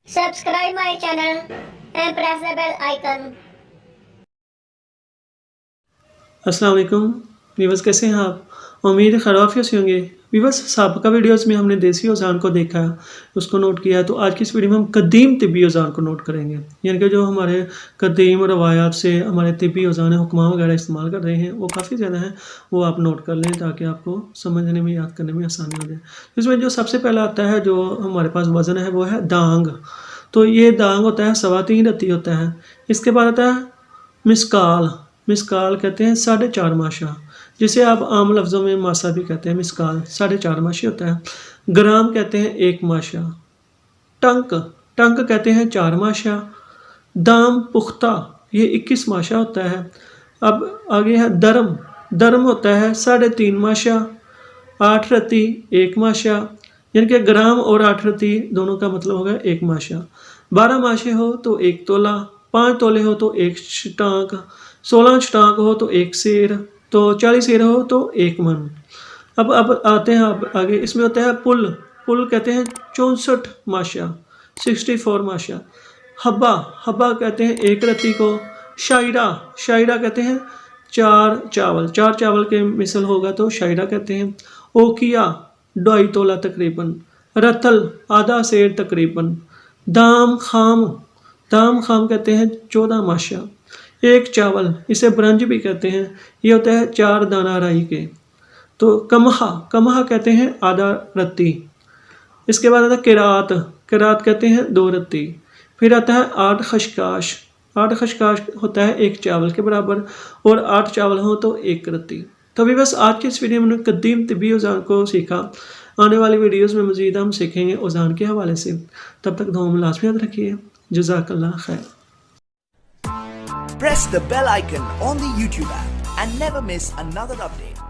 Subscribe my channel and press the bell icon. अस्सलाम वालेकुम viewers, कैसे हैं आप? उम्मीद है खैरियत से होंगे। वीवर्स, साबिक़ा वीडियोस में हमने देसी औज़ार को देखा, उसको नोट किया, तो आज की इस वीडियो में हम कदीम तिब्बी औज़ार को नोट करेंगे। यानी कि जो हमारे कदीम रवायात से हमारे तिब्बी औज़ार हुक्मा वगैरह इस्तेमाल कर रहे हैं, वो काफ़ी ज़्यादा हैं, वो आप नोट कर लें ताकि आपको समझने में, याद करने में आसानी हो जाए। इसमें जो सबसे पहला आता है, जो हमारे पास वज़न है, वो है दांग। तो ये दांग होता है 3.25 रत्ती होता है। इसके बाद आता है मिसकाल। मिसकाल कहते हैं 4.5 माशा, जिसे आप आम लफ्ज़ों में मासा भी कहते हैं। मिसकाल 4.5 माशे होता है। ग्राम कहते हैं 1 माशा। टंक टंक कहते हैं 4 माशा। दाम पुख्ता ये 21 माशा होता है। अब आगे है दरम। दरम होता है 3.5 माशा। 8 रत्ती 1 माशा, यानी कि ग्राम और 8 रत्ती दोनों का मतलब होगा 1 माशा। 12 माशे हो तो 1 तोला, 5 तोले हो तो 1 शटांक, 16 शटांक हो तो 1 सेर, तो 40 सेर हो तो 1 मन। अब आते हैं अब आगे, इसमें होता है पुल। पुल कहते हैं 64 माशा, 64 माशा। हब्बा हब्बा कहते हैं 1 रत्ती को। शायरा शायरा कहते हैं 4 चावल, 4 चावल के मिसल होगा तो शायरा कहते हैं। ओकिया 2.5 तोला तकरीबन। रतल आधा सेर तकरीबन। दाम खाम कहते हैं 14 माशा। 1 चावल, इसे ब्रंज भी कहते हैं, ये होता है 4 दाना राई के। तो कमहा कहते हैं आधा रत्ती। इसके बाद आता है किरात। किरात कहते हैं 2 रत्ती। फिर आता है 8 खशकाश। 8 खशकाश होता है 1 चावल के बराबर, और 8 चावल हो तो 1 रत्ती। तो अभी बस आज की इस वीडियो में कदीम तिब्बी औज़ार को सीखा। आने वाली वीडियोस में मज़ीद हम सीखेंगे औज़ार के हवाले से। तब तक दुआ में लाज़मी याद रखिए। जज़ाकल्लाह खैर। Press the bell icon on the YouTube app and never miss another update.